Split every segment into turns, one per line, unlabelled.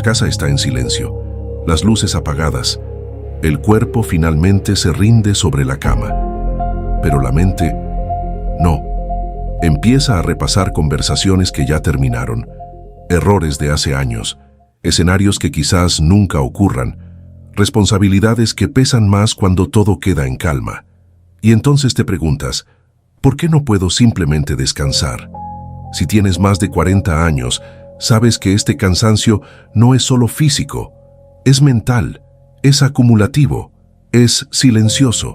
La casa está en silencio, las luces apagadas. El cuerpo finalmente se rinde sobre la cama. Pero la mente, no. Empieza a repasar conversaciones que ya terminaron, errores de hace años, escenarios que quizás nunca ocurran, responsabilidades que pesan más cuando todo queda en calma. Y entonces te preguntas, ¿por qué no puedo simplemente descansar? Si tienes más de 40 años, sabes que este cansancio no es solo físico, es mental, es acumulativo, es silencioso.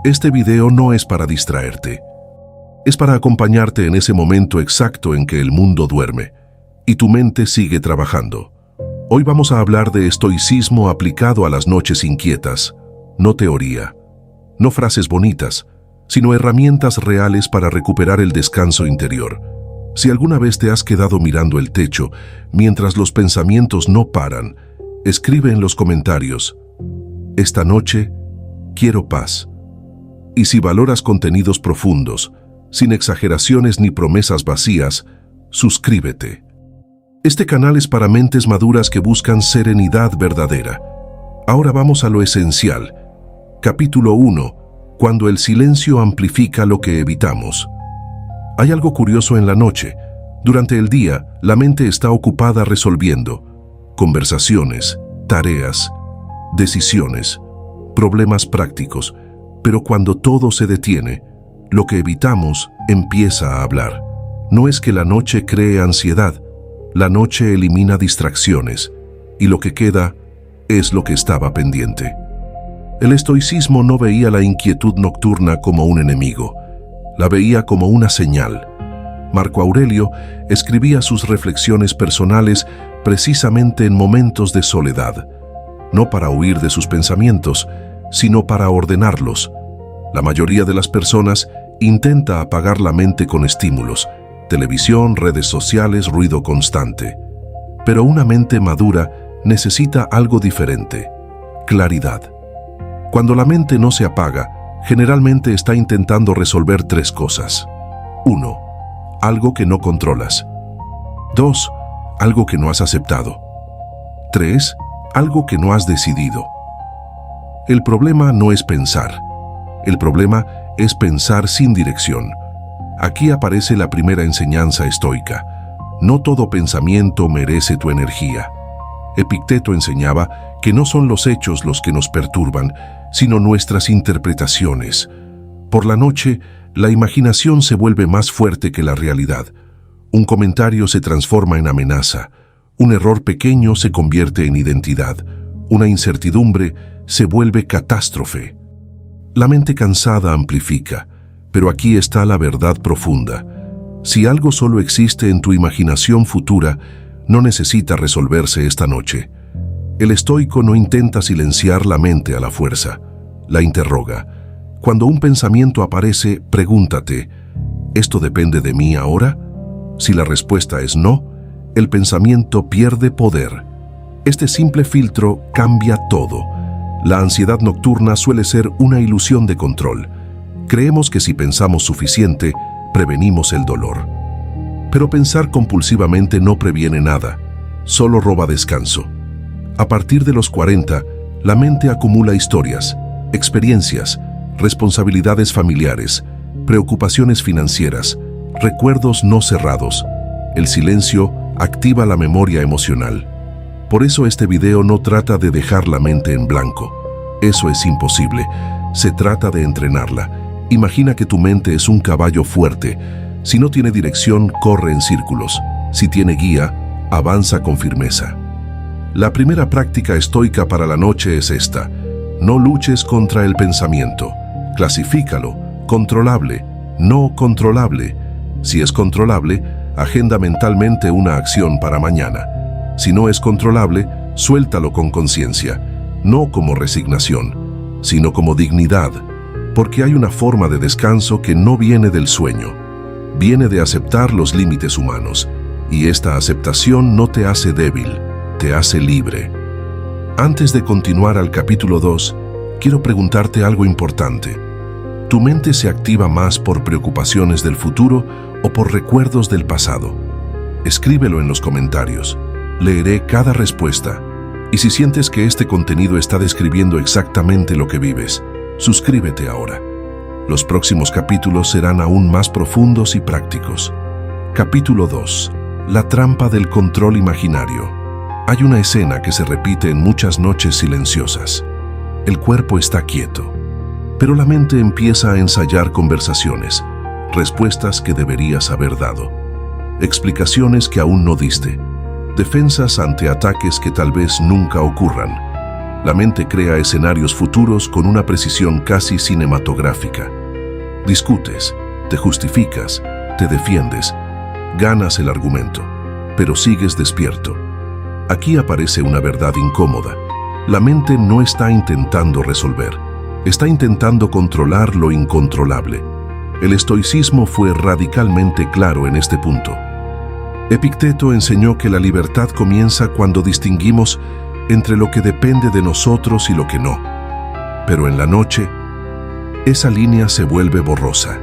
Este video no es para distraerte. Es para acompañarte en ese momento exacto en que el mundo duerme y tu mente sigue trabajando. Hoy vamos a hablar de estoicismo aplicado a las noches inquietas, no teoría, no frases bonitas, sino herramientas reales para recuperar el descanso interior. Si alguna vez te has quedado mirando el techo mientras los pensamientos no paran, escribe en los comentarios: esta noche quiero paz. Y si valoras contenidos profundos, sin exageraciones ni promesas vacías, suscríbete. Este canal es para mentes maduras que buscan serenidad verdadera. Ahora vamos a lo esencial. Capítulo 1. Cuando el silencio amplifica lo que evitamos. Hay algo curioso en la noche. Durante el día, la mente está ocupada resolviendo conversaciones, tareas, decisiones, problemas prácticos. Pero cuando todo se detiene, lo que evitamos empieza a hablar. No es que la noche cree ansiedad, la noche elimina distracciones, y lo que queda es lo que estaba pendiente. El estoicismo no veía la inquietud nocturna como un enemigo, la veía como una señal. Marco Aurelio escribía sus reflexiones personales precisamente en momentos de soledad, no para huir de sus pensamientos, sino para ordenarlos. La mayoría de las personas intenta apagar la mente con estímulos, televisión, redes sociales, ruido constante. Pero una mente madura necesita algo diferente: claridad. Cuando la mente no se apaga, generalmente está intentando resolver 3 cosas. 1. Algo que no controlas. 2. Algo que no has aceptado. 3. Algo que no has decidido. El problema no es pensar. El problema es pensar sin dirección. Aquí aparece la primera enseñanza estoica. No todo pensamiento merece tu energía. Epicteto enseñaba que no son los hechos los que nos perturban, sino nuestras interpretaciones. Por la noche, la imaginación se vuelve más fuerte que la realidad. Un comentario se transforma en amenaza. Un error pequeño se convierte en identidad. Una incertidumbre se vuelve catástrofe. La mente cansada amplifica, pero aquí está la verdad profunda. Si algo solo existe en tu imaginación futura, no necesita resolverse esta noche. El estoico no intenta silenciar la mente a la fuerza, la interroga. Cuando un pensamiento aparece, pregúntate: ¿esto depende de mí ahora? Si la respuesta es no, el pensamiento pierde poder. Este simple filtro cambia todo. La ansiedad nocturna suele ser una ilusión de control. Creemos que si pensamos suficiente, prevenimos el dolor. Pero pensar compulsivamente no previene nada, solo roba descanso. A partir de los 40, la mente acumula historias, experiencias, responsabilidades familiares, preocupaciones financieras, recuerdos no cerrados. El silencio activa la memoria emocional. Por eso este video no trata de dejar la mente en blanco. Eso es imposible. Se trata de entrenarla. Imagina que tu mente es un caballo fuerte. Si no tiene dirección, corre en círculos. Si tiene guía, avanza con firmeza. La primera práctica estoica para la noche es esta: no luches contra el pensamiento. Clasifícalo: controlable, no controlable. Si es controlable, agenda mentalmente una acción para mañana. Si no es controlable, suéltalo con conciencia, no como resignación, sino como dignidad, porque hay una forma de descanso que no viene del sueño, viene de aceptar los límites humanos, y esta aceptación no te hace débil, te hace libre. Antes de continuar al capítulo 2, quiero preguntarte algo importante. ¿Tu mente se activa más por preocupaciones del futuro o por recuerdos del pasado? Escríbelo en los comentarios. leeré cada respuesta. Y si sientes que este contenido está describiendo exactamente lo que vives, suscríbete ahora. Los próximos capítulos serán aún más profundos y prácticos. Capítulo 2. La trampa del control imaginario. Hay una escena que se repite en muchas noches silenciosas. El cuerpo está quieto, pero la mente empieza a ensayar conversaciones, respuestas que deberías haber dado, explicaciones que aún no diste, defensas ante ataques que tal vez nunca ocurran. La mente crea escenarios futuros con una precisión casi cinematográfica. Discutes, te justificas, te defiendes, ganas el argumento, pero sigues despierto. Aquí aparece una verdad incómoda. La mente no está intentando resolver, está intentando controlar lo incontrolable. El estoicismo fue radicalmente claro en este punto. Epicteto enseñó que la libertad comienza cuando distinguimos entre lo que depende de nosotros y lo que no. Pero en la noche, esa línea se vuelve borrosa.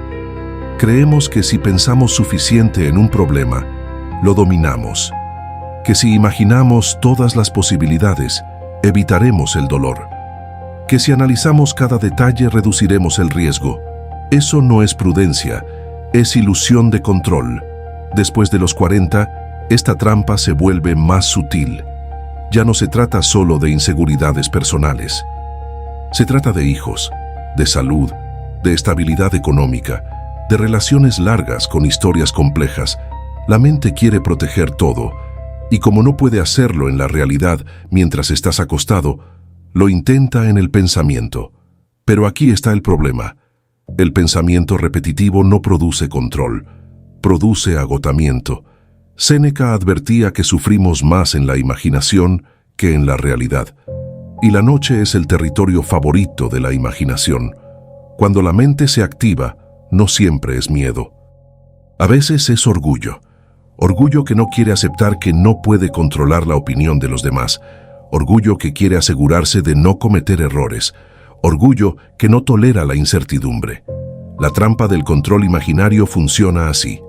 Creemos que si pensamos suficiente en un problema, lo dominamos. Que si imaginamos todas las posibilidades, evitaremos el dolor. Que si analizamos cada detalle, reduciremos el riesgo. Eso no es prudencia, es ilusión de control. Después de los 40, esta trampa se vuelve más sutil. Ya no se trata solo de inseguridades personales. Se trata de hijos, de salud, de estabilidad económica, de relaciones largas con historias complejas. La mente quiere proteger todo, y como no puede hacerlo en la realidad mientras estás acostado, lo intenta en el pensamiento. Pero aquí está el problema. El pensamiento repetitivo no produce control, produce agotamiento. Séneca advertía que sufrimos más en la imaginación que en la realidad. Y la noche es el territorio favorito de la imaginación. Cuando la mente se activa, no siempre es miedo. A veces es orgullo. Orgullo que no quiere aceptar que no puede controlar la opinión de los demás. Orgullo que quiere asegurarse de no cometer errores. Orgullo que no tolera la incertidumbre. La trampa del control imaginario funciona así.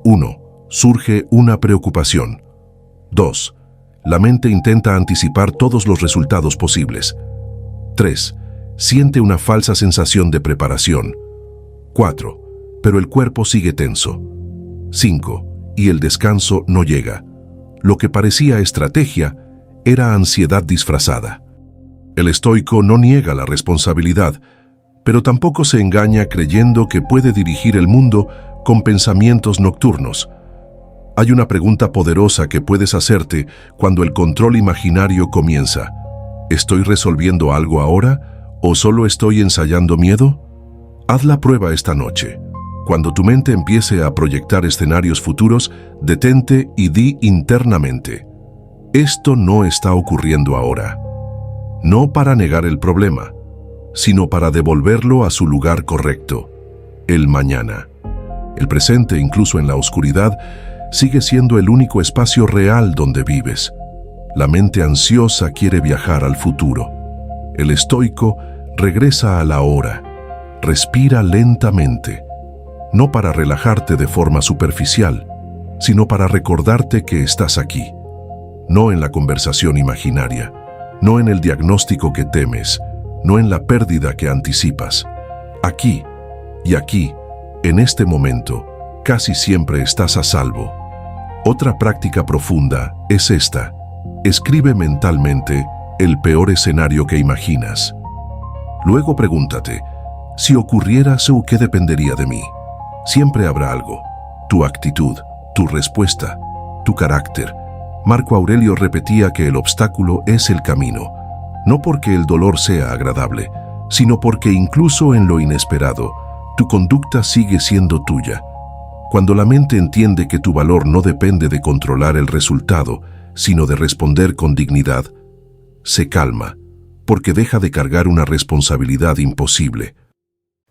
1. Surge una preocupación. 2. La mente intenta anticipar todos los resultados posibles. 3. Siente una falsa sensación de preparación. 4. Pero el cuerpo sigue tenso. 5. Y el descanso no llega. Lo que parecía estrategia era ansiedad disfrazada. El estoico no niega la responsabilidad, pero tampoco se engaña creyendo que puede dirigir el mundo con pensamientos nocturnos. Hay una pregunta poderosa que puedes hacerte cuando el control imaginario comienza. ¿Estoy resolviendo algo ahora o solo estoy ensayando miedo? Haz la prueba esta noche. Cuando tu mente empiece a proyectar escenarios futuros, detente y di internamente: esto no está ocurriendo ahora. No para negar el problema, sino para devolverlo a su lugar correcto, el mañana. El presente, incluso en la oscuridad, sigue siendo el único espacio real donde vives. La mente ansiosa quiere viajar al futuro. El estoico regresa a la hora. Respira lentamente, no para relajarte de forma superficial, sino para recordarte que estás aquí. No en la conversación imaginaria, no en el diagnóstico que temes, no en la pérdida que anticipas. Aquí y aquí, en este momento, casi siempre estás a salvo. Otra práctica profunda es esta. Escribe mentalmente el peor escenario que imaginas. Luego pregúntate: si ocurriera eso, ¿qué dependería de mí? Siempre habrá algo: tu actitud, tu respuesta, tu carácter. Marco Aurelio repetía que el obstáculo es el camino, no porque el dolor sea agradable, sino porque incluso en lo inesperado, tu conducta sigue siendo tuya. Cuando la mente entiende que tu valor no depende de controlar el resultado, sino de responder con dignidad, se calma, porque deja de cargar una responsabilidad imposible.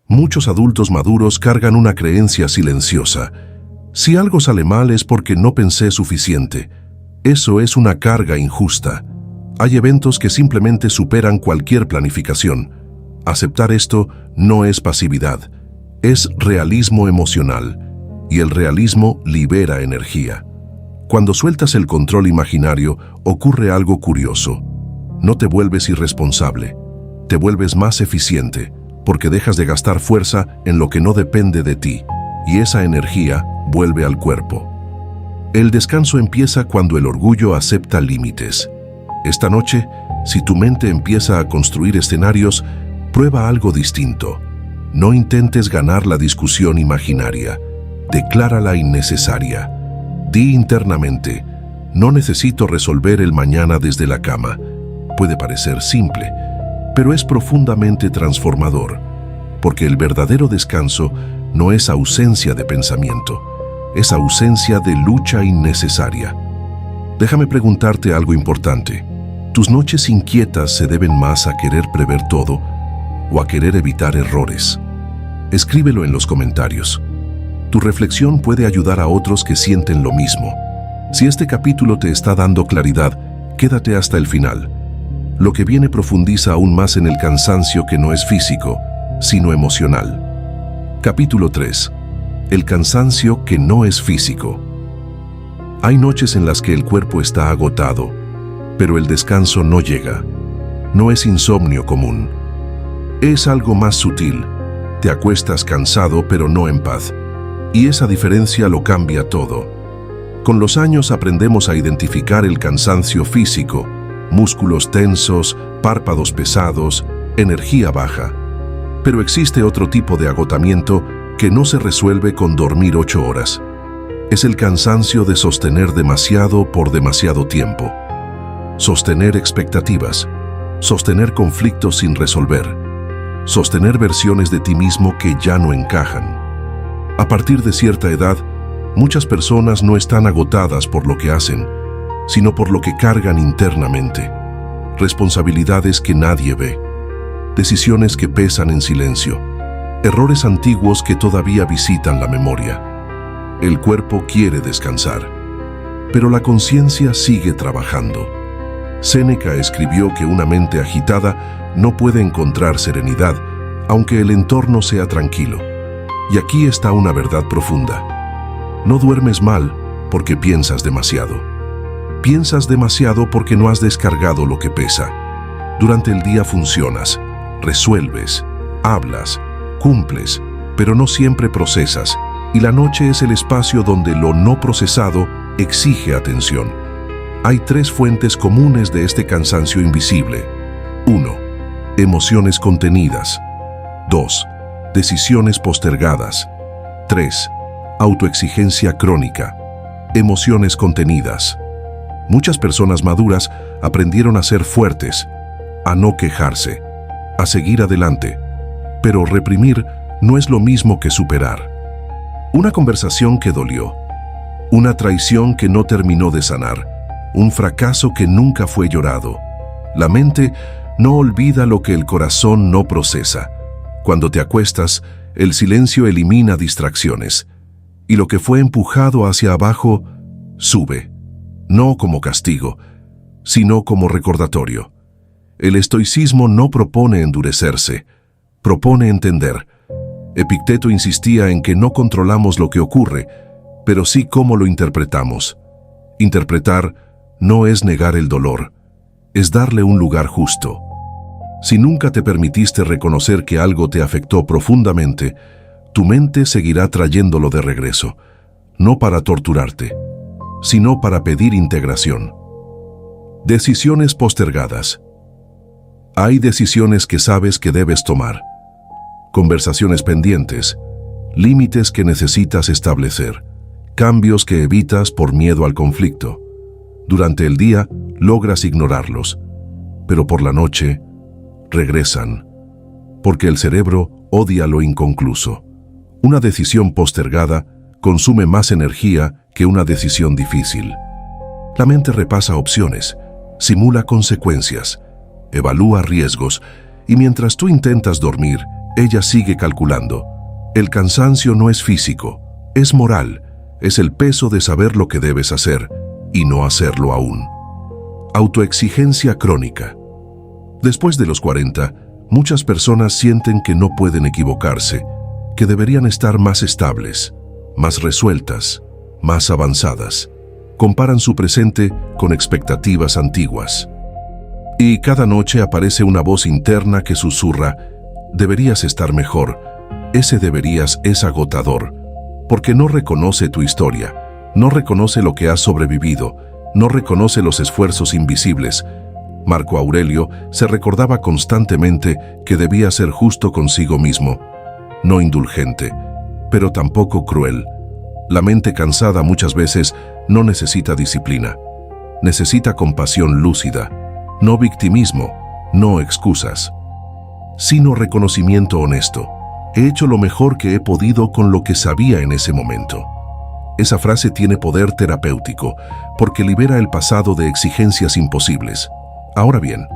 Muchos adultos maduros cargan una creencia silenciosa: si algo sale mal es porque no pensé suficiente. Eso es una carga injusta. Hay eventos que simplemente superan cualquier planificación. Aceptar esto no es pasividad, es realismo emocional. Y el realismo libera energía. Cuando sueltas el control imaginario, ocurre algo curioso. No te vuelves irresponsable, te vuelves más eficiente, porque dejas de gastar fuerza en lo que no depende de ti, y esa energía vuelve al cuerpo. El descanso empieza cuando el orgullo acepta límites. Esta noche, si tu mente empieza a construir escenarios, prueba algo distinto. No intentes ganar la discusión imaginaria, declárala innecesaria. Di internamente, no necesito resolver el mañana desde la cama. Puede parecer simple, pero es profundamente transformador, porque el verdadero descanso no es ausencia de pensamiento, es ausencia de lucha innecesaria. Déjame preguntarte algo importante. ¿Tus noches inquietas se deben más a querer prever todo o a querer evitar errores? Escríbelo en los comentarios. Tu reflexión puede ayudar a otros que sienten lo mismo. Si este capítulo te está dando claridad, quédate hasta el final. Lo que viene profundiza aún más en el cansancio que no es físico, sino emocional. Capítulo 3. El cansancio que no es físico. Hay noches en las que el cuerpo está agotado, pero el descanso no llega. No es insomnio común. Es algo más sutil. Te acuestas cansado, pero no en paz. Y esa diferencia lo cambia todo. Con los años aprendemos a identificar el cansancio físico, músculos tensos, párpados pesados, energía baja. Pero existe otro tipo de agotamiento que no se resuelve con dormir 8 horas. Es el cansancio de sostener demasiado por demasiado tiempo. Sostener expectativas, sostener conflictos sin resolver, sostener versiones de ti mismo que ya no encajan. A partir de cierta edad, muchas personas no están agotadas por lo que hacen, sino por lo que cargan internamente. Responsabilidades que nadie ve, decisiones que pesan en silencio, errores antiguos que todavía visitan la memoria. El cuerpo quiere descansar, pero la conciencia sigue trabajando. Séneca escribió que una mente agitada no puede encontrar serenidad, aunque el entorno sea tranquilo. Y aquí está una verdad profunda. No duermes mal porque piensas demasiado. Piensas demasiado porque no has descargado lo que pesa. Durante el día funcionas, resuelves, hablas, cumples, pero no siempre procesas, y la noche es el espacio donde lo no procesado exige atención. Hay 3 fuentes comunes de este cansancio invisible. 1. Emociones contenidas. 2. Decisiones postergadas. 3. Autoexigencia crónica. Emociones contenidas. Muchas personas maduras aprendieron a ser fuertes, a no quejarse, a seguir adelante. Pero reprimir no es lo mismo que superar. Una conversación que dolió, una traición que no terminó de sanar, un fracaso que nunca fue llorado. La mente no olvida lo que el corazón no procesa. Cuando te acuestas, el silencio elimina distracciones, y lo que fue empujado hacia abajo sube, no como castigo, sino como recordatorio. El estoicismo no propone endurecerse, propone entender. Epicteto insistía en que no controlamos lo que ocurre, pero sí cómo lo interpretamos. Interpretar no es negar el dolor, es darle un lugar justo. Si nunca te permitiste reconocer que algo te afectó profundamente, tu mente seguirá trayéndolo de regreso, no para torturarte, sino para pedir integración. Decisiones postergadas. Hay decisiones que sabes que debes tomar, conversaciones pendientes, límites que necesitas establecer, cambios que evitas por miedo al conflicto. Durante el día logras ignorarlos, pero por la noche regresan, porque el cerebro odia lo inconcluso. Una decisión postergada consume más energía que una decisión difícil. La mente repasa opciones, simula consecuencias, evalúa riesgos, y mientras tú intentas dormir, ella sigue calculando. El cansancio no es físico, es moral, es el peso de saber lo que debes hacer y no hacerlo aún. Autoexigencia crónica. Después de los 40, muchas personas sienten que no pueden equivocarse, que deberían estar más estables, más resueltas, más avanzadas. comparan su presente con expectativas antiguas. Y cada noche aparece una voz interna que susurra: deberías estar mejor. Ese deberías es agotador, porque no reconoce tu historia, no reconoce lo que has sobrevivido, no reconoce los esfuerzos invisibles. Marco Aurelio se recordaba constantemente que debía ser justo consigo mismo, no indulgente, pero tampoco cruel. La mente cansada muchas veces no necesita disciplina, necesita compasión lúcida, no victimismo, no excusas, sino reconocimiento honesto. He hecho lo mejor que he podido con lo que sabía en ese momento. Esa frase tiene poder terapéutico porque libera el pasado de exigencias imposibles. Ahora bien,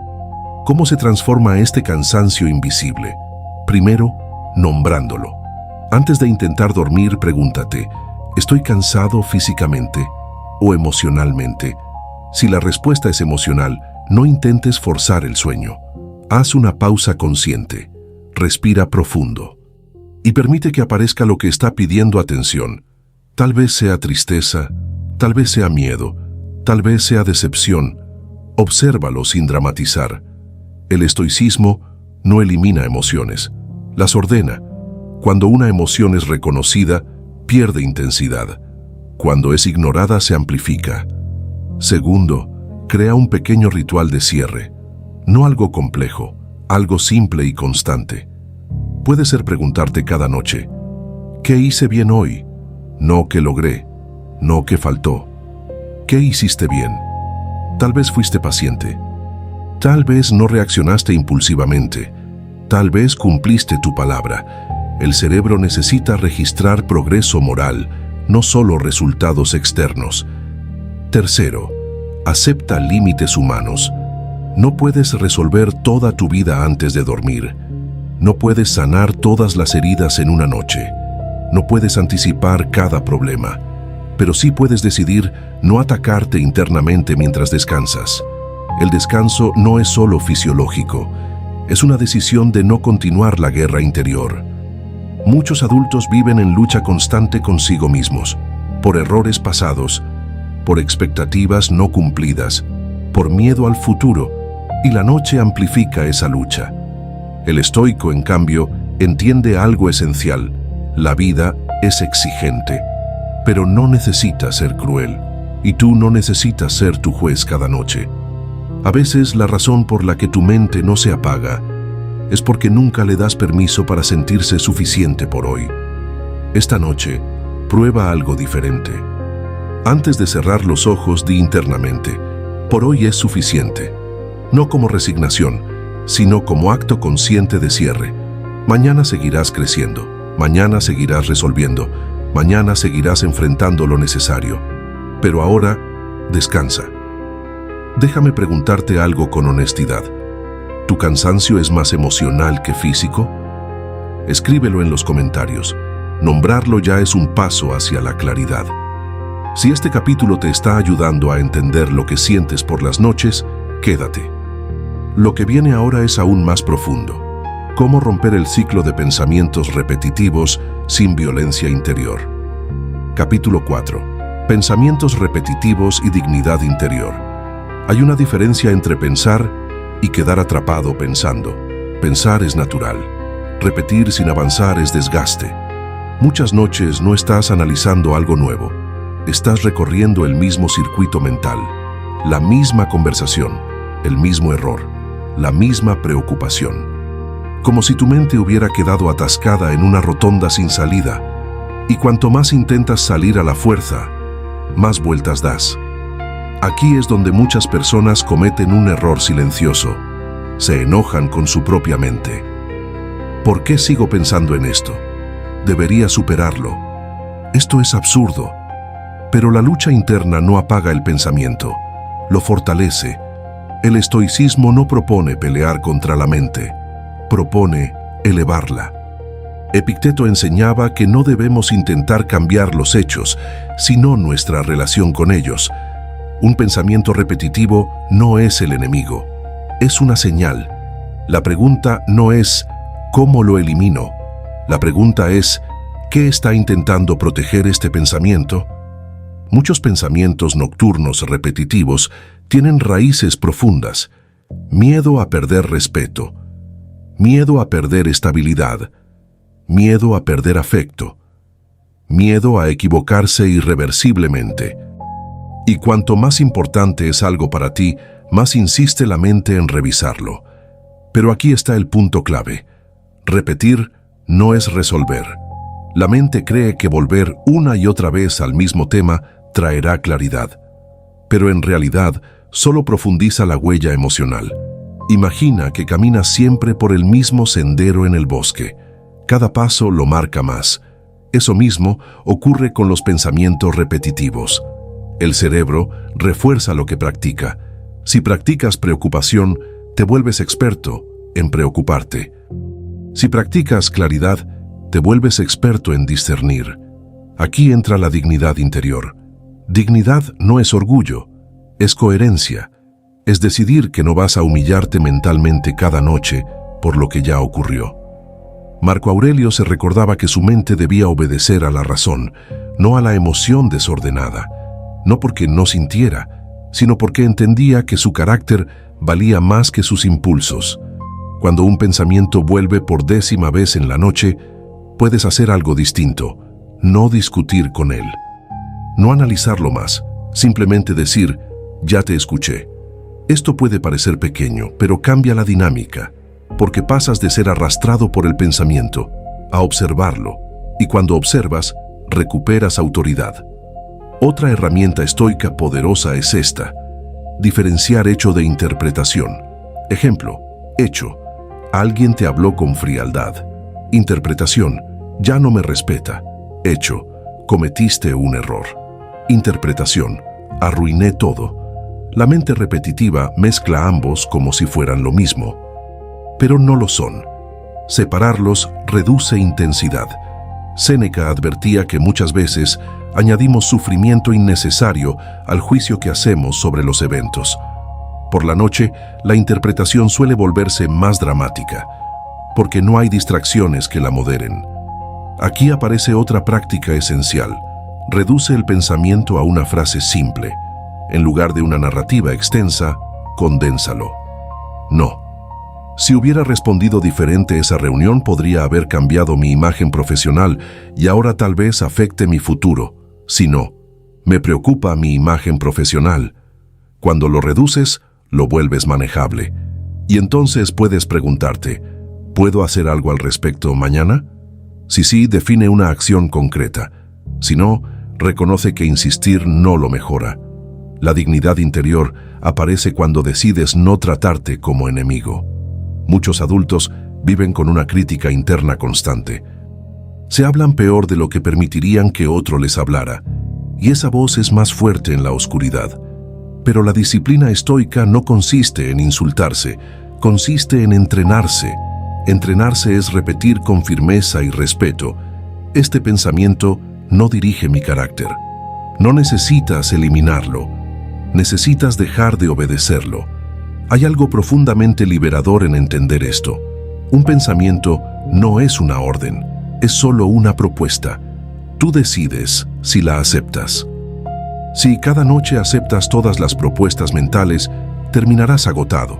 ¿cómo se transforma este cansancio invisible? Primero, nombrándolo. Antes de intentar dormir, pregúntate: ¿estoy cansado físicamente o emocionalmente? Si la respuesta es emocional, no intentes forzar el sueño. Haz una pausa consciente, respira profundo y permite que aparezca lo que está pidiendo atención. Tal vez sea tristeza, tal vez sea miedo, tal vez sea decepción. Obsérvalo sin dramatizar. El estoicismo no elimina emociones, las ordena. Cuando una emoción es reconocida, pierde intensidad. Cuando es ignorada, se amplifica. Segundo, crea un pequeño ritual de cierre. No algo complejo, algo simple y constante. Puede ser preguntarte cada noche: ¿qué hice bien hoy? No qué logré, no qué faltó. ¿Qué hiciste bien? Tal vez fuiste paciente. Tal vez no reaccionaste impulsivamente. Tal vez cumpliste tu palabra. El cerebro necesita registrar progreso moral, no solo resultados externos. Tercero, acepta límites humanos. No puedes resolver toda tu vida antes de dormir. No puedes sanar todas las heridas en una noche. No puedes anticipar cada problema. Pero sí puedes decidir no atacarte internamente mientras descansas. El descanso no es solo fisiológico. Es una decisión de no continuar la guerra interior. Muchos adultos viven en lucha constante consigo mismos, por errores pasados, por expectativas no cumplidas, por miedo al futuro, y la noche amplifica esa lucha. El estoico, en cambio, entiende algo esencial: la vida es exigente, pero no necesita ser cruel, y tú no necesitas ser tu juez cada noche. A veces la razón por la que tu mente no se apaga es porque nunca le das permiso para sentirse suficiente por hoy. Esta noche, prueba algo diferente. Antes de cerrar los ojos, di internamente: por hoy es suficiente. No como resignación, sino como acto consciente de cierre. Mañana seguirás creciendo, mañana seguirás resolviendo, mañana seguirás enfrentando lo necesario. Pero ahora, descansa. Déjame preguntarte algo con honestidad. ¿Tu cansancio es más emocional que físico? Escríbelo en los comentarios. Nombrarlo ya es un paso hacia la claridad. Si este capítulo te está ayudando a entender lo que sientes por las noches, quédate. Lo que viene ahora es aún más profundo. ¿Cómo romper el ciclo de pensamientos repetitivos sin violencia interior? Capítulo 4. Pensamientos repetitivos y dignidad interior. Hay una diferencia entre pensar y quedar atrapado pensando. Pensar es natural. Repetir sin avanzar es desgaste. Muchas noches no estás analizando algo nuevo. Estás recorriendo el mismo circuito mental, la misma conversación, el mismo error, la misma preocupación. Como si tu mente hubiera quedado atascada en una rotonda sin salida. Y cuanto más intentas salir a la fuerza, más vueltas das. Aquí es donde muchas personas cometen un error silencioso. Se enojan con su propia mente. ¿Por qué sigo pensando en esto? Debería superarlo. Esto es absurdo. Pero la lucha interna no apaga el pensamiento, lo fortalece. El estoicismo no propone pelear contra la mente, propone elevarla. Epicteto enseñaba que no debemos intentar cambiar los hechos, sino nuestra relación con ellos. Un pensamiento repetitivo no es el enemigo, es una señal. La pregunta no es ¿cómo lo elimino? La pregunta es ¿qué está intentando proteger este pensamiento? Muchos pensamientos nocturnos repetitivos tienen raíces profundas. Miedo a perder respeto, miedo a perder estabilidad, miedo a perder afecto, miedo a equivocarse irreversiblemente. Y cuanto más importante es algo para ti, más insiste la mente en revisarlo. Pero aquí está el punto clave. Repetir no es resolver. La mente cree que volver una y otra vez al mismo tema traerá claridad. Pero en realidad, solo profundiza la huella emocional. Imagina que caminas siempre por el mismo sendero en el bosque. Cada paso lo marca más. Eso mismo ocurre con los pensamientos repetitivos. El cerebro refuerza lo que practica. Si practicas preocupación, te vuelves experto en preocuparte. Si practicas claridad, te vuelves experto en discernir. Aquí entra la dignidad interior. Dignidad no es orgullo, es coherencia. Es decidir que no vas a humillarte mentalmente cada noche por lo que ya ocurrió. Marco Aurelio se recordaba que su mente debía obedecer a la razón, no a la emoción desordenada. No porque no sintiera, sino porque entendía que su carácter valía más que sus impulsos. Cuando un pensamiento vuelve por 10ª vez en la noche, puedes hacer algo distinto, no discutir con él. No analizarlo más, simplemente decir, ya te escuché. Esto puede parecer pequeño, pero cambia la dinámica, porque pasas de ser arrastrado por el pensamiento a observarlo, y cuando observas, recuperas autoridad. Otra herramienta estoica poderosa es esta: diferenciar hecho de interpretación. Ejemplo, hecho: alguien te habló con frialdad. Interpretación: ya no me respeta. Hecho: cometiste un error. Interpretación: arruiné todo. La mente repetitiva mezcla ambos como si fueran lo mismo, pero no lo son. Separarlos reduce intensidad. Séneca advertía que muchas veces añadimos sufrimiento innecesario al juicio que hacemos sobre los eventos. Por la noche, la interpretación suele volverse más dramática, porque no hay distracciones que la moderen. Aquí aparece otra práctica esencial. Reduce el pensamiento a una frase simple. En lugar de una narrativa extensa, condénsalo. No. Si hubiera respondido diferente esa reunión, podría haber cambiado mi imagen profesional y ahora tal vez afecte mi futuro. Si no, me preocupa mi imagen profesional. Cuando lo reduces, lo vuelves manejable. Y entonces puedes preguntarte, ¿puedo hacer algo al respecto mañana? Si sí, define una acción concreta. Si no, reconoce que insistir no lo mejora. La dignidad interior aparece cuando decides no tratarte como enemigo. Muchos adultos viven con una crítica interna constante. Se hablan peor de lo que permitirían que otro les hablara, y esa voz es más fuerte en la oscuridad. Pero la disciplina estoica no consiste en insultarse, consiste en entrenarse. Entrenarse es repetir con firmeza y respeto: este pensamiento no dirige mi carácter. No necesitas eliminarlo, necesitas dejar de obedecerlo. Hay algo profundamente liberador en entender esto. Un pensamiento no es una orden, es solo una propuesta. Tú decides si la aceptas. Si cada noche aceptas todas las propuestas mentales, terminarás agotado.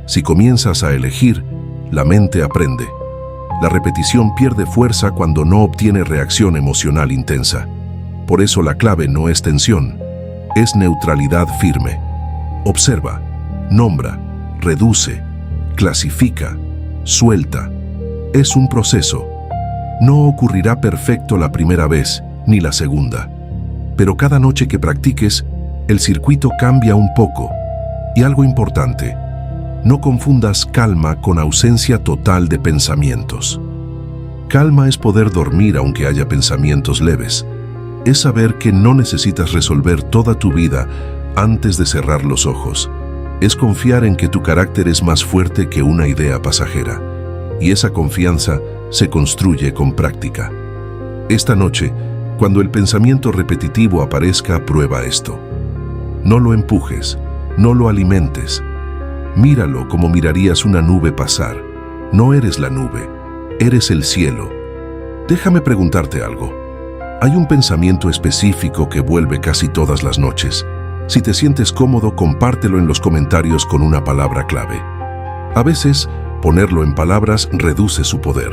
Si comienzas a elegir, la mente aprende. La repetición pierde fuerza cuando no obtiene reacción emocional intensa. Por eso la clave no es tensión, es neutralidad firme. Observa, nombra, reduce, clasifica, suelta. Es un proceso. No ocurrirá perfecto la primera vez, ni la segunda. Pero cada noche que practiques, el circuito cambia un poco. Y algo importante: no confundas calma con ausencia total de pensamientos. Calma es poder dormir aunque haya pensamientos leves. Es saber que no necesitas resolver toda tu vida antes de cerrar los ojos. Es confiar en que tu carácter es más fuerte que una idea pasajera. Y esa confianza se construye con práctica. Esta noche, cuando el pensamiento repetitivo aparezca, prueba esto. No lo empujes, no lo alimentes. Míralo como mirarías una nube pasar. No eres la nube, eres el cielo. Déjame preguntarte algo. Hay un pensamiento específico que vuelve casi todas las noches. Si te sientes cómodo, compártelo en los comentarios con una palabra clave. A veces, ponerlo en palabras reduce su poder.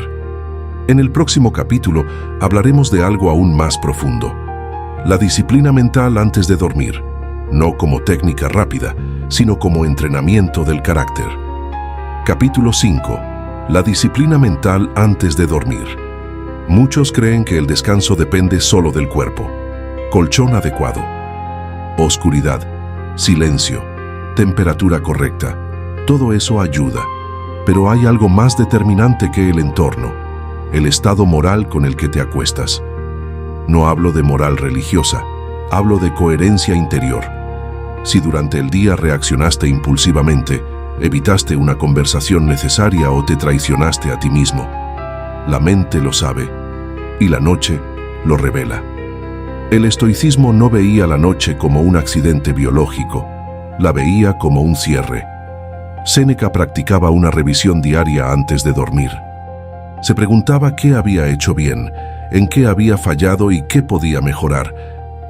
En el próximo capítulo hablaremos de algo aún más profundo. La disciplina mental antes de dormir, no como técnica rápida, sino como entrenamiento del carácter. Capítulo 5. La disciplina mental antes de dormir. Muchos creen que el descanso depende solo del cuerpo. Colchón adecuado, oscuridad, silencio, temperatura correcta. Todo eso ayuda, pero hay algo más determinante que el entorno, el estado moral con el que te acuestas. No hablo de moral religiosa, hablo de coherencia interior. Si durante el día reaccionaste impulsivamente, evitaste una conversación necesaria o te traicionaste a ti mismo, la mente lo sabe y la noche lo revela. El estoicismo no veía la noche como un accidente biológico, la veía como un cierre. Séneca practicaba una revisión diaria antes de dormir. Se preguntaba qué había hecho bien, en qué había fallado y qué podía mejorar,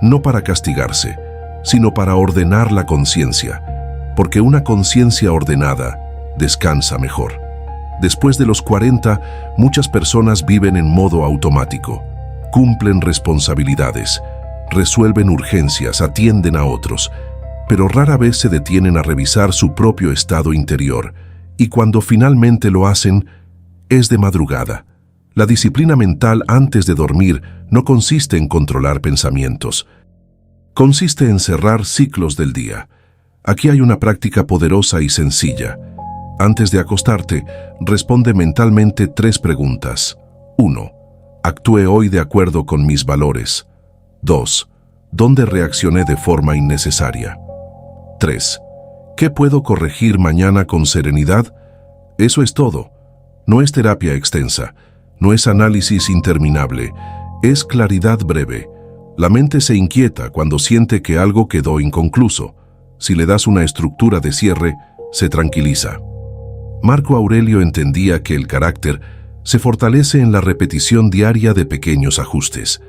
no para castigarse, sino para ordenar la conciencia, porque una conciencia ordenada descansa mejor. Después de los 40, muchas personas viven en modo automático, cumplen responsabilidades, resuelven urgencias, atienden a otros, pero rara vez se detienen a revisar su propio estado interior, y cuando finalmente lo hacen, es de madrugada. La disciplina mental antes de dormir no consiste en controlar pensamientos. Consiste en cerrar ciclos del día. Aquí hay una práctica poderosa y sencilla. Antes de acostarte, responde mentalmente 3 preguntas. 1. ¿Actué hoy de acuerdo con mis valores? 2. ¿Dónde reaccioné de forma innecesaria? 3. ¿Qué puedo corregir mañana con serenidad? Eso es todo. No es terapia extensa, no es análisis interminable, es claridad breve. La mente se inquieta cuando siente que algo quedó inconcluso. Si le das una estructura de cierre, se tranquiliza. Marco Aurelio entendía que el carácter se fortalece en la repetición diaria de pequeños ajustes.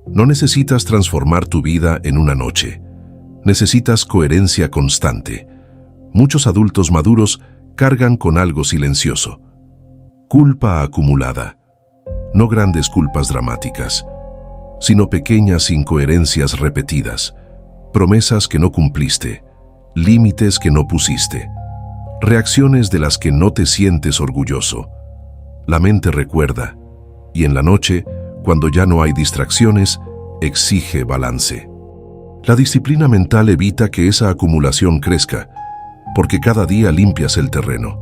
No necesitas transformar tu vida en una noche. Necesitas coherencia constante. Muchos adultos maduros cargan con algo silencioso. Culpa acumulada. No grandes culpas dramáticas, sino pequeñas incoherencias repetidas, promesas que no cumpliste, límites que no pusiste, reacciones de las que no te sientes orgulloso. La mente recuerda, y en la noche, cuando ya no hay distracciones, exige balance. La disciplina mental evita que esa acumulación crezca, porque cada día limpias el terreno.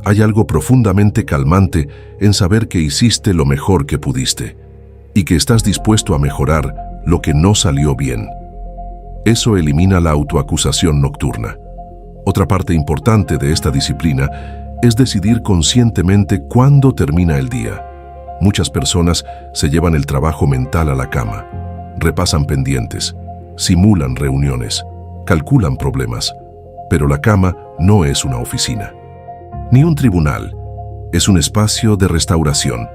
Hay algo profundamente calmante en saber que hiciste lo mejor que pudiste, y que estás dispuesto a mejorar lo que no salió bien. Eso elimina la autoacusación nocturna. Otra parte importante de esta disciplina es decidir conscientemente cuándo termina el día. Muchas personas se llevan el trabajo mental a la cama, repasan pendientes, simulan reuniones, calculan problemas, pero la cama no es una oficina, ni un tribunal, es un espacio de restauración.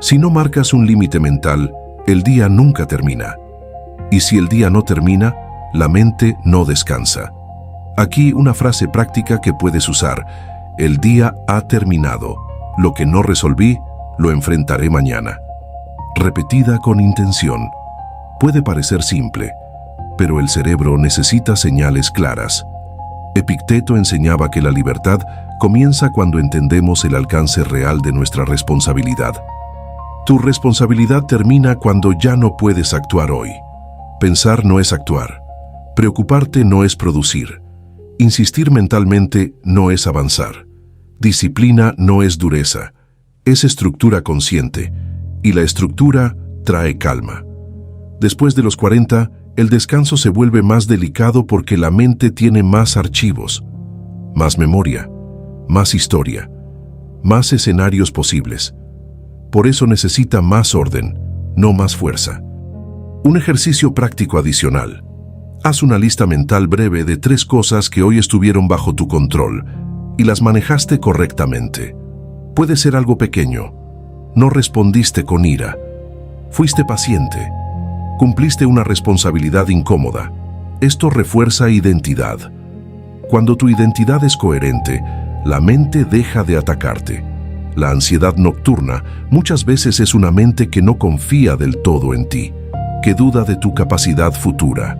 Si no marcas un límite mental, el día nunca termina. Y si el día no termina, la mente no descansa. Aquí una frase práctica que puedes usar: el día ha terminado. Lo que no resolví, lo enfrentaré mañana. Repetida con intención. Puede parecer simple, pero el cerebro necesita señales claras. Epicteto enseñaba que la libertad comienza cuando entendemos el alcance real de nuestra responsabilidad. Tu responsabilidad termina cuando ya no puedes actuar hoy. Pensar no es actuar. Preocuparte no es producir. Insistir mentalmente no es avanzar. Disciplina no es dureza, es estructura consciente, y la estructura trae calma. Después de los 40, el descanso se vuelve más delicado porque la mente tiene más archivos, más memoria, más historia, más escenarios posibles. Por eso necesita más orden, no más fuerza. Un ejercicio práctico adicional. Haz una lista mental breve de 3 cosas que hoy estuvieron bajo tu control y las manejaste correctamente. Puede ser algo pequeño. No respondiste con ira. Fuiste paciente. Cumpliste una responsabilidad incómoda. Esto refuerza identidad. Cuando tu identidad es coherente, la mente deja de atacarte. La ansiedad nocturna muchas veces es una mente que no confía del todo en ti, que duda de tu capacidad futura.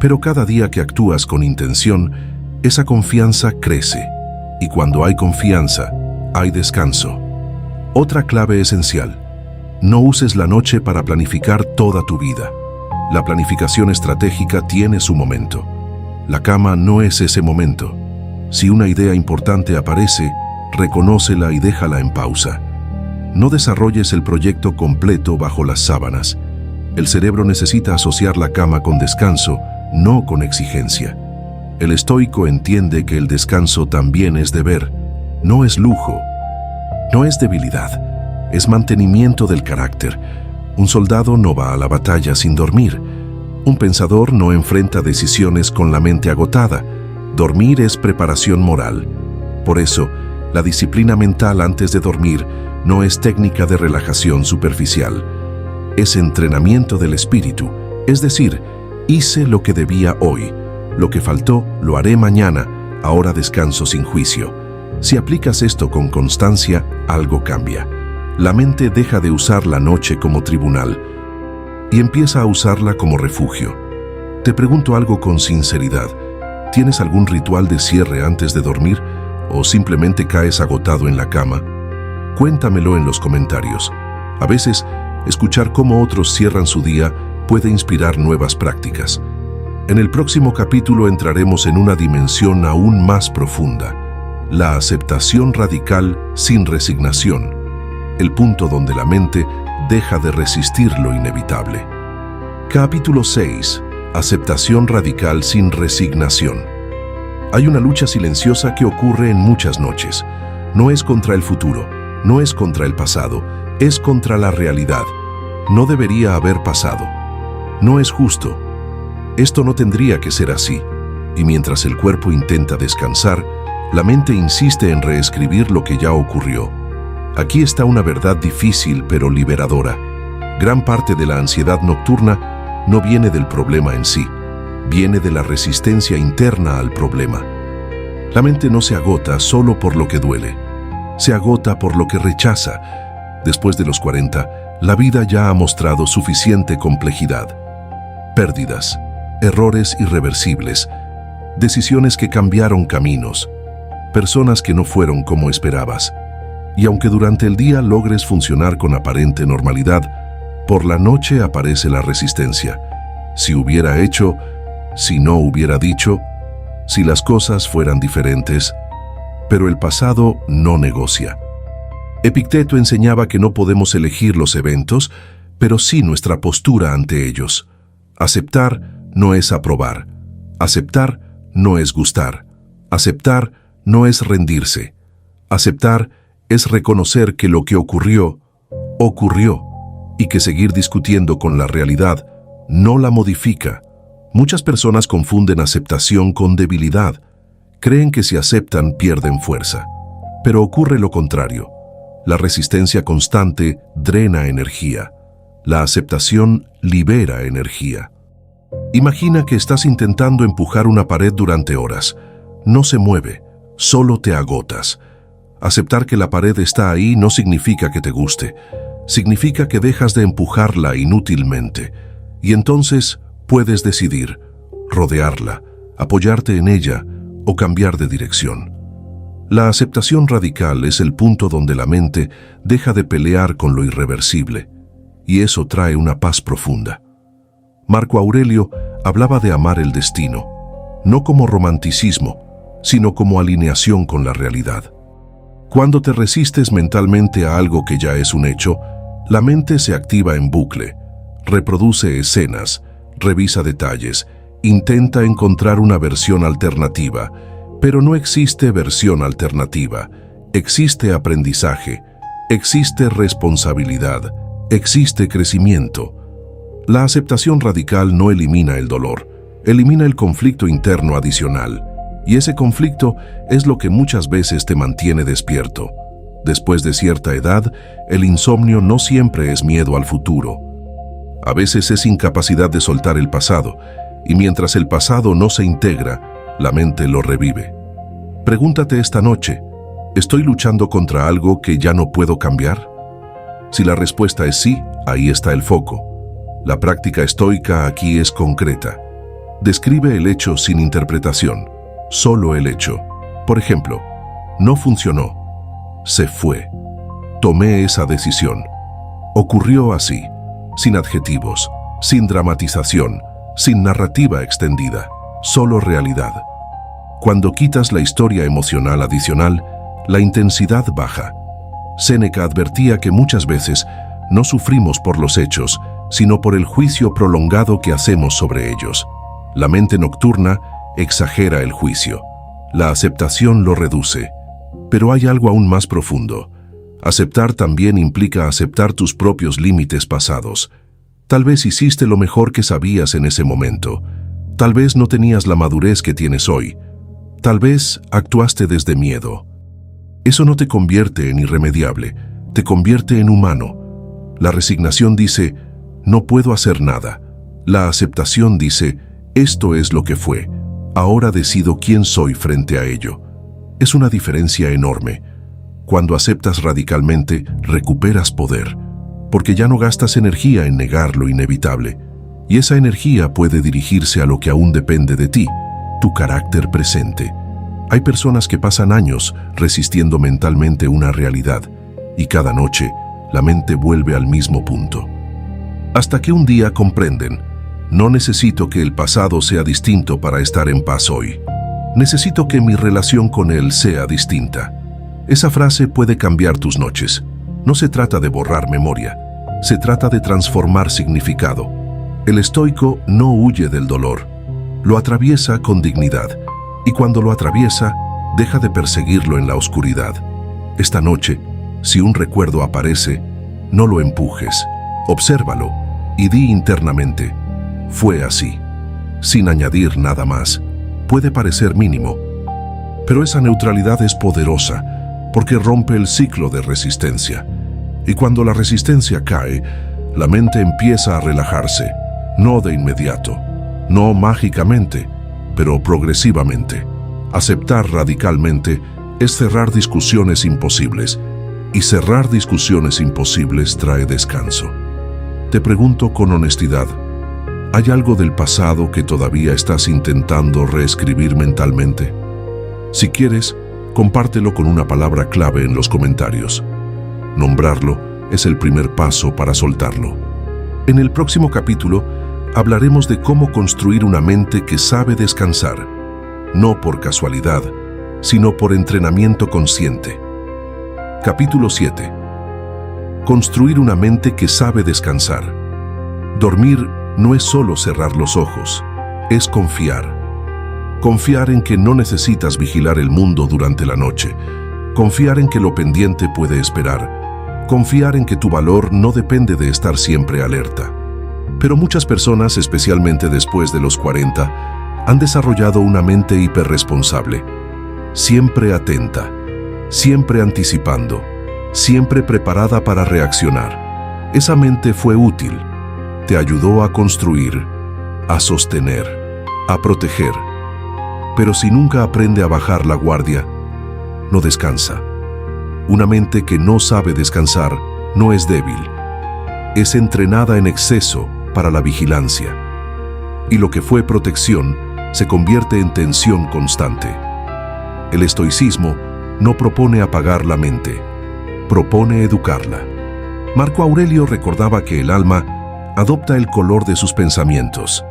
Pero cada día que actúas con intención, esa confianza crece. Y cuando hay confianza, hay descanso. Otra clave esencial: no uses la noche para planificar toda tu vida. La planificación estratégica tiene su momento. La cama no es ese momento. Si una idea importante aparece, reconócela y déjala en pausa. No desarrolles el proyecto completo bajo las sábanas. El cerebro necesita asociar la cama con descanso, no con exigencia. El estoico entiende que el descanso también es deber, no es lujo, no es debilidad, es mantenimiento del carácter. Un soldado no va a la batalla sin dormir. Un pensador no enfrenta decisiones con la mente agotada. Dormir es preparación moral. Por eso, la disciplina mental antes de dormir no es técnica de relajación superficial. Es entrenamiento del espíritu, es decir, hice lo que debía hoy. Lo que faltó, lo haré mañana, ahora descanso sin juicio. Si aplicas esto con constancia, algo cambia. La mente deja de usar la noche como tribunal y empieza a usarla como refugio. Te pregunto algo con sinceridad. ¿Tienes algún ritual de cierre antes de dormir o simplemente caes agotado en la cama? Cuéntamelo en los comentarios. A veces, escuchar cómo otros cierran su día puede inspirar nuevas prácticas. En el próximo capítulo entraremos en una dimensión aún más profunda: la aceptación radical sin resignación, el punto donde la mente deja de resistir lo inevitable. Capítulo 6. Aceptación radical sin resignación. Hay una lucha silenciosa que ocurre en muchas noches. No es contra el futuro, no es contra el pasado, es contra la realidad. No debería haber pasado. No es justo. Esto no tendría que ser así. Y mientras el cuerpo intenta descansar, la mente insiste en reescribir lo que ya ocurrió. Aquí está una verdad difícil pero liberadora. Gran parte de la ansiedad nocturna no viene del problema en sí, viene de la resistencia interna al problema. La mente no se agota solo por lo que duele, se agota por lo que rechaza. Después de los 40, la vida ya ha mostrado suficiente complejidad. Pérdidas, errores irreversibles, decisiones que cambiaron caminos, personas que no fueron como esperabas. Y aunque durante el día logres funcionar con aparente normalidad, por la noche aparece la resistencia. Si hubiera hecho, si no hubiera dicho, si las cosas fueran diferentes. Pero el pasado no negocia. Epicteto enseñaba que no podemos elegir los eventos, pero sí nuestra postura ante ellos. Aceptar no es aprobar. Aceptar no es gustar. Aceptar no es rendirse. Aceptar es reconocer que lo que ocurrió, ocurrió, y que seguir discutiendo con la realidad no la modifica. Muchas personas confunden aceptación con debilidad. Creen que si aceptan pierden fuerza. Pero ocurre lo contrario. La resistencia constante drena energía. La aceptación libera energía. Imagina que estás intentando empujar una pared durante horas. No se mueve, solo te agotas. Aceptar que la pared está ahí no significa que te guste. Significa que dejas de empujarla inútilmente. Y entonces puedes decidir rodearla, apoyarte en ella o cambiar de dirección. La aceptación radical es el punto donde la mente deja de pelear con lo irreversible. Y eso trae una paz profunda. Marco Aurelio hablaba de amar el destino, no como romanticismo, sino como alineación con la realidad. Cuando te resistes mentalmente a algo que ya es un hecho, la mente se activa en bucle, reproduce escenas, revisa detalles, intenta encontrar una versión alternativa, pero no existe versión alternativa, existe aprendizaje, existe responsabilidad, existe crecimiento. La aceptación radical no elimina el dolor, elimina el conflicto interno adicional. Y ese conflicto es lo que muchas veces te mantiene despierto. Después de cierta edad, el insomnio no siempre es miedo al futuro. A veces es incapacidad de soltar el pasado, y mientras el pasado no se integra, la mente lo revive. Pregúntate esta noche, ¿estoy luchando contra algo que ya no puedo cambiar? Si la respuesta es sí, ahí está el foco. La práctica estoica aquí es concreta. Describe el hecho sin interpretación, solo el hecho. Por ejemplo, no funcionó, se fue. Tomé esa decisión. Ocurrió así, sin adjetivos, sin dramatización, sin narrativa extendida, solo realidad. Cuando quitas la historia emocional adicional, la intensidad baja. Séneca advertía que muchas veces no sufrimos por los hechos, sino por el juicio prolongado que hacemos sobre ellos. La mente nocturna exagera el juicio. La aceptación lo reduce. Pero hay algo aún más profundo. Aceptar también implica aceptar tus propios límites pasados. Tal vez hiciste lo mejor que sabías en ese momento. Tal vez no tenías la madurez que tienes hoy. Tal vez actuaste desde miedo. Eso no te convierte en irremediable, te convierte en humano. La resignación dice, no puedo hacer nada. La aceptación dice, esto es lo que fue. Ahora decido quién soy frente a ello. Es una diferencia enorme. Cuando aceptas radicalmente, recuperas poder, porque ya no gastas energía en negar lo inevitable, y esa energía puede dirigirse a lo que aún depende de ti, tu carácter presente. Hay personas que pasan años resistiendo mentalmente una realidad, y cada noche la mente vuelve al mismo punto. Hasta que un día comprenden, no necesito que el pasado sea distinto para estar en paz hoy. Necesito que mi relación con él sea distinta. Esa frase puede cambiar tus noches. No se trata de borrar memoria, se trata de transformar significado. El estoico no huye del dolor, lo atraviesa con dignidad, y cuando lo atraviesa, deja de perseguirlo en la oscuridad. Esta noche, si un recuerdo aparece, no lo empujes, obsérvalo y di internamente, fue así, sin añadir nada más. Puede parecer mínimo, pero esa neutralidad es poderosa, porque rompe el ciclo de resistencia. Y cuando la resistencia cae, la mente empieza a relajarse, no de inmediato, no mágicamente, pero progresivamente. Aceptar radicalmente es cerrar discusiones imposibles, y cerrar discusiones imposibles trae descanso. Te pregunto con honestidad, ¿hay algo del pasado que todavía estás intentando reescribir mentalmente? Si quieres, compártelo con una palabra clave en los comentarios. Nombrarlo es el primer paso para soltarlo. En el próximo capítulo hablaremos de cómo construir una mente que sabe descansar, no por casualidad, sino por entrenamiento consciente. Capítulo 7. Construir una mente que sabe descansar. Dormir no es solo cerrar los ojos, es confiar. Confiar en que no necesitas vigilar el mundo durante la noche. Confiar en que lo pendiente puede esperar. Confiar en que tu valor no depende de estar siempre alerta. Pero muchas personas, especialmente después de los 40, han desarrollado una mente hiperresponsable. Siempre atenta, siempre anticipando, siempre preparada para reaccionar. Esa mente fue útil. Te ayudó a construir, a sostener, a proteger. Pero si nunca aprende a bajar la guardia, no descansa. Una mente que no sabe descansar no es débil. Es entrenada en exceso para la vigilancia. Y lo que fue protección se convierte en tensión constante. El estoicismo no propone apagar la mente, propone educarla. Marco Aurelio recordaba que el alma adopta el color de sus pensamientos.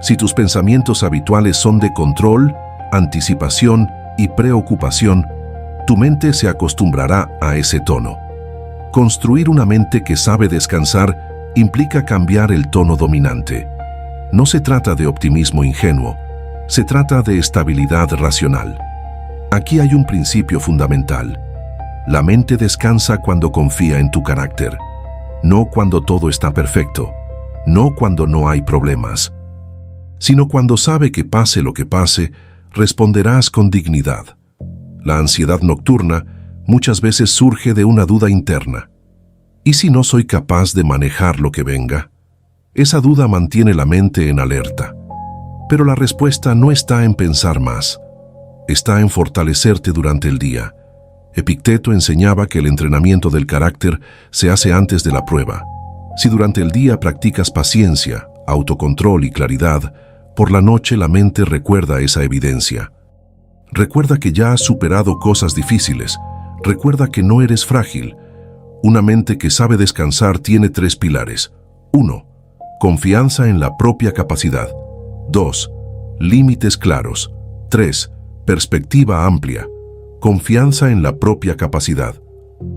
Si tus pensamientos habituales son de control, anticipación y preocupación, tu mente se acostumbrará a ese tono. Construir una mente que sabe descansar implica cambiar el tono dominante. No se trata de optimismo ingenuo, se trata de estabilidad racional. Aquí hay un principio fundamental. La mente descansa cuando confía en tu carácter, no cuando todo está perfecto, no cuando no hay problemas, sino cuando sabe que pase lo que pase, responderás con dignidad. La ansiedad nocturna muchas veces surge de una duda interna. ¿Y si no soy capaz de manejar lo que venga? Esa duda mantiene la mente en alerta. Pero la respuesta no está en pensar más, está en fortalecerte durante el día. Epicteto enseñaba que el entrenamiento del carácter se hace antes de la prueba. Si durante el día practicas paciencia, autocontrol y claridad, por la noche la mente recuerda esa evidencia. Recuerda que ya has superado cosas difíciles. Recuerda que no eres frágil. Una mente que sabe descansar tiene 3 pilares. 1. Confianza en la propia capacidad. 2. Límites claros. 3. Perspectiva amplia. Confianza en la propia capacidad.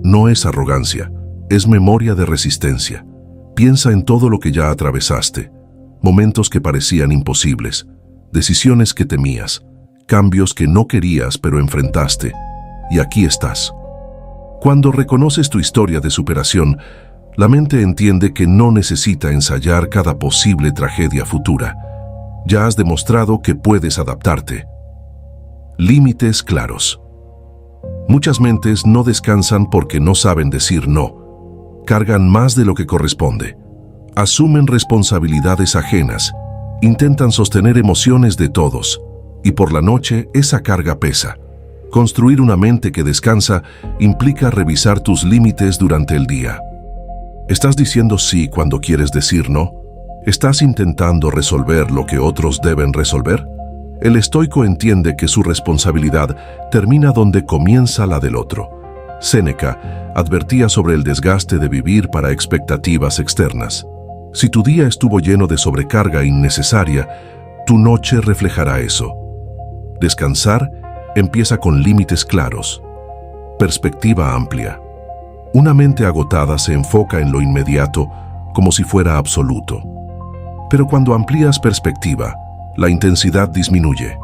No es arrogancia, es memoria de resistencia. Piensa en todo lo que ya atravesaste. Momentos que parecían imposibles, decisiones que temías, cambios que no querías pero enfrentaste. Y aquí estás. Cuando reconoces tu historia de superación, la mente entiende que no necesita ensayar cada posible tragedia futura. Ya has demostrado que puedes adaptarte. Límites claros. Muchas mentes no descansan porque no saben decir no. Cargan más de lo que corresponde. Asumen responsabilidades ajenas. Intentan sostener emociones de todos. Y por la noche esa carga pesa. Construir una mente que descansa implica revisar tus límites durante el día. ¿Estás diciendo sí cuando quieres decir no? ¿Estás intentando resolver lo que otros deben resolver? El estoico entiende que su responsabilidad termina donde comienza la del otro. Séneca advertía sobre el desgaste de vivir para expectativas externas. Si tu día estuvo lleno de sobrecarga innecesaria, tu noche reflejará eso. Descansar empieza con límites claros. Perspectiva amplia. Una mente agotada se enfoca en lo inmediato como si fuera absoluto. Pero cuando amplías perspectiva, la intensidad disminuye.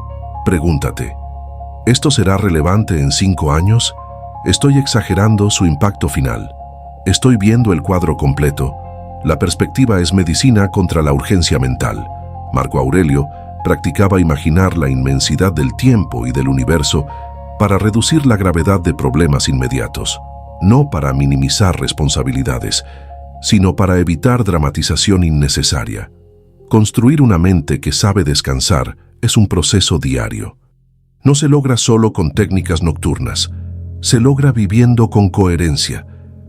Pregúntate, ¿esto será relevante en 5 años? ¿Estoy exagerando su impacto final? ¿Estoy viendo el cuadro completo? La perspectiva es medicina contra la urgencia mental. Marco Aurelio practicaba imaginar la inmensidad del tiempo y del universo para reducir la gravedad de problemas inmediatos, no para minimizar responsabilidades, sino para evitar dramatización innecesaria. Construir una mente que sabe descansar es un proceso diario. No se logra solo con técnicas nocturnas, se logra viviendo con coherencia.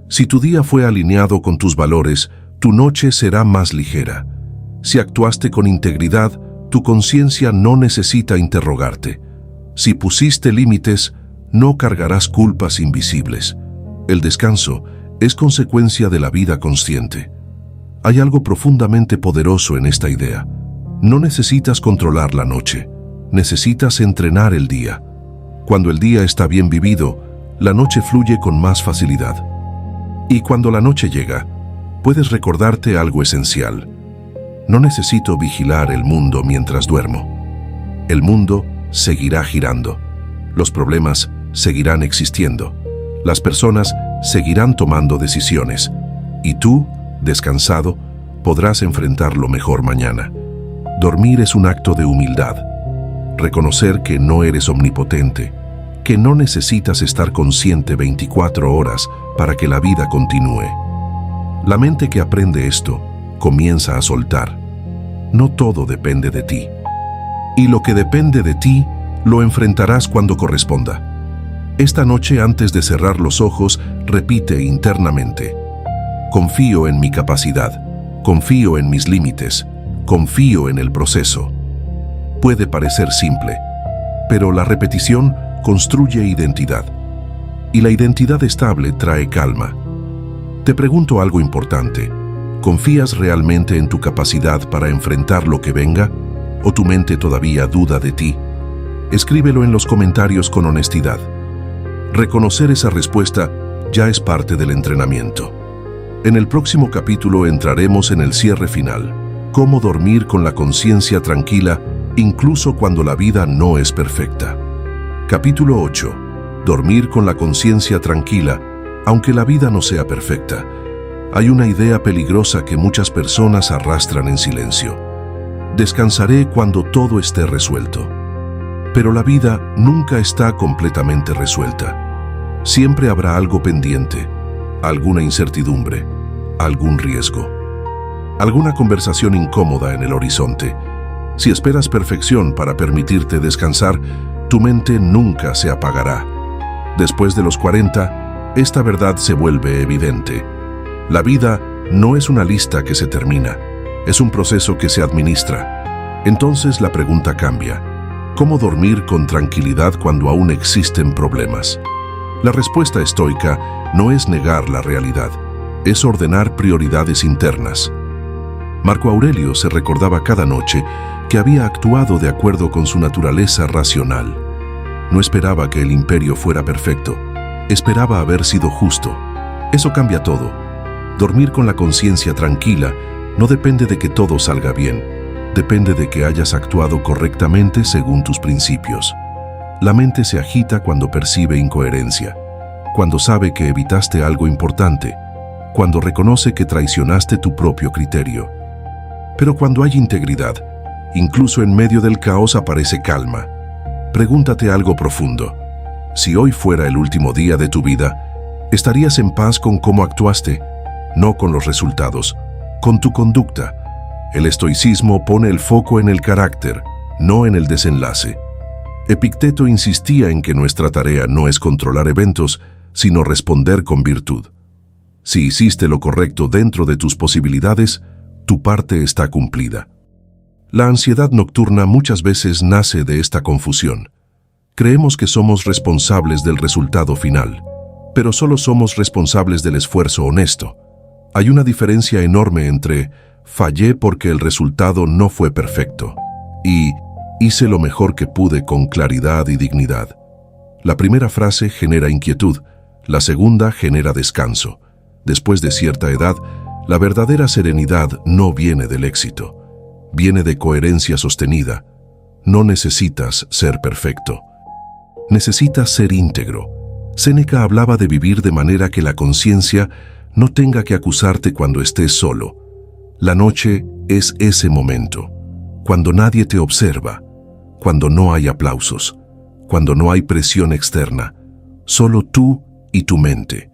Si tu día fue alineado con tus valores, tu noche será más ligera. Si actuaste con integridad, tu conciencia no necesita interrogarte. Si pusiste límites, no cargarás culpas invisibles. El descanso es consecuencia de la vida consciente. Hay algo profundamente poderoso en esta idea. No necesitas controlar la noche, necesitas entrenar el día. Cuando el día está bien vivido, la noche fluye con más facilidad. Y cuando la noche llega, puedes recordarte algo esencial. No necesito vigilar el mundo mientras duermo. El mundo seguirá girando. Los problemas seguirán existiendo. Las personas seguirán tomando decisiones. Y tú, descansado, podrás enfrentarlo mejor mañana. Dormir es un acto de humildad. Reconocer que no eres omnipotente, que no necesitas estar consciente 24 horas para que la vida continúe. La mente que aprende esto comienza a soltar. No todo depende de ti. Y lo que depende de ti, lo enfrentarás cuando corresponda. Esta noche, antes de cerrar los ojos, repite internamente: confío en mi capacidad, confío en mis límites, confío en el proceso. Puede parecer simple, pero la repetición construye identidad. Y la identidad estable trae calma. Te pregunto algo importante. ¿Confías realmente en tu capacidad para enfrentar lo que venga? ¿O tu mente todavía duda de ti? Escríbelo en los comentarios con honestidad. Reconocer esa respuesta ya es parte del entrenamiento. En el próximo capítulo entraremos en el cierre final. Cómo dormir con la conciencia tranquila, incluso cuando la vida no es perfecta. Capítulo 8. Dormir con la conciencia tranquila, aunque la vida no sea perfecta. Hay una idea peligrosa que muchas personas arrastran en silencio. Descansaré cuando todo esté resuelto. Pero la vida nunca está completamente resuelta. Siempre habrá algo pendiente, alguna incertidumbre, algún riesgo. alguna conversación incómoda en el horizonte. Si esperas perfección para permitirte descansar, tu mente nunca se apagará. Después de los 40, esta verdad se vuelve evidente. La vida no es una lista que se termina, es un proceso que se administra. Entonces la pregunta cambia: ¿cómo dormir con tranquilidad cuando aún existen problemas? La respuesta estoica no es negar la realidad, es ordenar prioridades internas. Marco Aurelio se recordaba cada noche que había actuado de acuerdo con su naturaleza racional. No esperaba que el imperio fuera perfecto, esperaba haber sido justo. Eso cambia todo. Dormir con la conciencia tranquila no depende de que todo salga bien, depende de que hayas actuado correctamente según tus principios. La mente se agita cuando percibe incoherencia, cuando sabe que evitaste algo importante, cuando reconoce que traicionaste tu propio criterio. Pero cuando hay integridad, incluso en medio del caos aparece calma. Pregúntate algo profundo. Si hoy fuera el último día de tu vida, ¿estarías en paz con cómo actuaste? No con los resultados, con tu conducta. El estoicismo pone el foco en el carácter, no en el desenlace. Epicteto insistía en que nuestra tarea no es controlar eventos, sino responder con virtud. Si hiciste lo correcto dentro de tus posibilidades, tu parte está cumplida. La ansiedad nocturna muchas veces nace de esta confusión. Creemos que somos responsables del resultado final, pero solo somos responsables del esfuerzo honesto. Hay una diferencia enorme entre fallé porque el resultado no fue perfecto y hice lo mejor que pude con claridad y dignidad. La primera frase genera inquietud, la segunda genera descanso. Después de cierta edad, la verdadera serenidad no viene del éxito, viene de coherencia sostenida. No necesitas ser perfecto, necesitas ser íntegro. Séneca hablaba de vivir de manera que la conciencia no tenga que acusarte cuando estés solo. La noche es ese momento, cuando nadie te observa, cuando no hay aplausos, cuando no hay presión externa, solo tú y tu mente.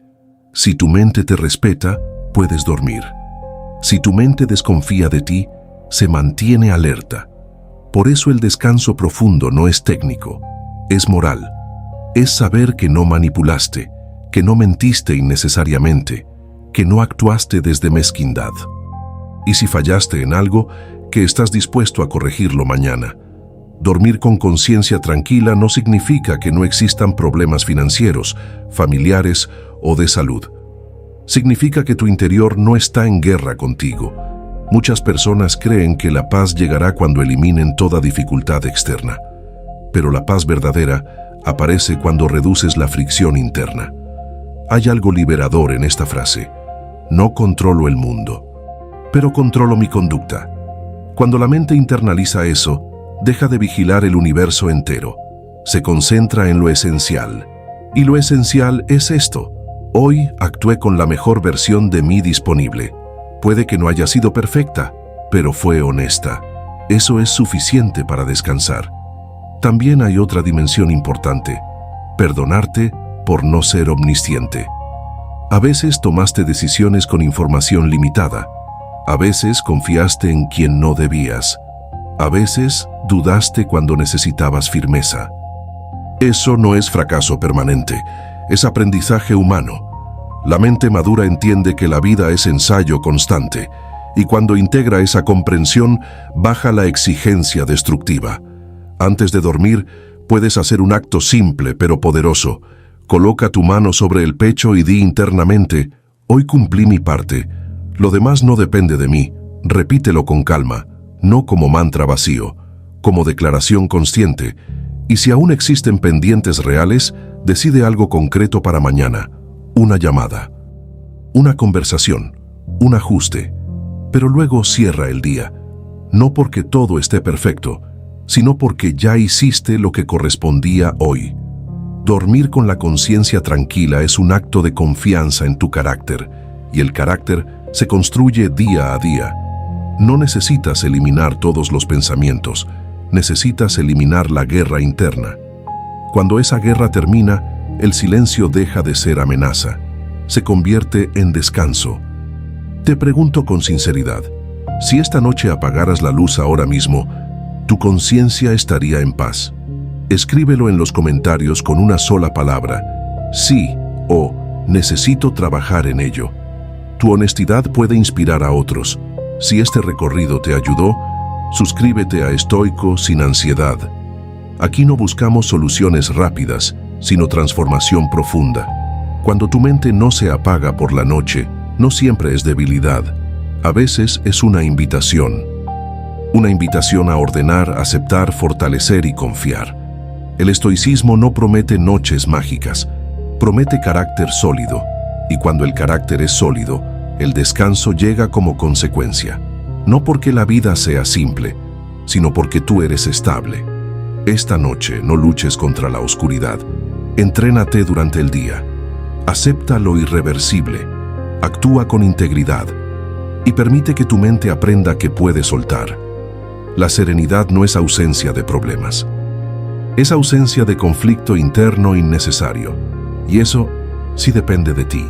Si tu mente te respeta, puedes dormir. Si tu mente desconfía de ti, se mantiene alerta. Por eso el descanso profundo no es técnico, es moral. Es saber que no manipulaste, que no mentiste innecesariamente, que no actuaste desde mezquindad. Y si fallaste en algo, que estás dispuesto a corregirlo mañana. Dormir con conciencia tranquila no significa que no existan problemas financieros, familiares o de salud. Significa que tu interior no está en guerra contigo. Muchas personas creen que la paz llegará cuando eliminen toda dificultad externa. Pero la paz verdadera aparece cuando reduces la fricción interna. Hay algo liberador en esta frase. No controlo el mundo, pero controlo mi conducta. Cuando la mente internaliza eso, deja de vigilar el universo entero. Se concentra en lo esencial. Y lo esencial es esto. Hoy actué con la mejor versión de mí disponible. Puede que no haya sido perfecta, pero fue honesta. Eso es suficiente para descansar. También hay otra dimensión importante: perdonarte por no ser omnisciente. A veces tomaste decisiones con información limitada. A veces confiaste en quien no debías. A veces dudaste cuando necesitabas firmeza. Eso no es fracaso permanente, es aprendizaje humano. La mente madura entiende que la vida es ensayo constante, y cuando integra esa comprensión, baja la exigencia destructiva. Antes de dormir, puedes hacer un acto simple pero poderoso. Coloca tu mano sobre el pecho y di internamente: hoy cumplí mi parte. Lo demás no depende de mí. Repítelo con calma, no como mantra vacío, como declaración consciente. Y si aún existen pendientes reales, decide algo concreto para mañana. Una llamada, una conversación, un ajuste. Pero luego cierra el día. No porque todo esté perfecto, sino porque ya hiciste lo que correspondía hoy. Dormir con la conciencia tranquila es un acto de confianza en tu carácter, y el carácter se construye día a día. No necesitas eliminar todos los pensamientos, necesitas eliminar la guerra interna. Cuando esa guerra termina, el silencio deja de ser amenaza, se convierte en descanso. Te pregunto con sinceridad, Si esta noche apagaras la luz ahora mismo, tu conciencia estaría en paz. Escríbelo en los comentarios con una sola palabra: sí o necesito trabajar en ello. Tu honestidad puede inspirar a otros. Si este recorrido te ayudó, suscríbete a Estoico Sin Ansiedad. Aquí no buscamos soluciones rápidas, sino transformación profunda. Cuando tu mente no se apaga por la noche, no siempre es debilidad. A veces es una invitación. Una invitación a ordenar, aceptar, fortalecer y confiar. El estoicismo no promete noches mágicas, promete carácter sólido. Y cuando el carácter es sólido, el descanso llega como consecuencia. No porque la vida sea simple, sino porque tú eres estable. Esta noche no luches contra la oscuridad. Entrénate durante el día. Acepta lo irreversible. Actúa con integridad. Y permite que tu mente aprenda que puede soltar. La serenidad no es ausencia de problemas. Es ausencia de conflicto interno innecesario. Y eso sí depende de ti.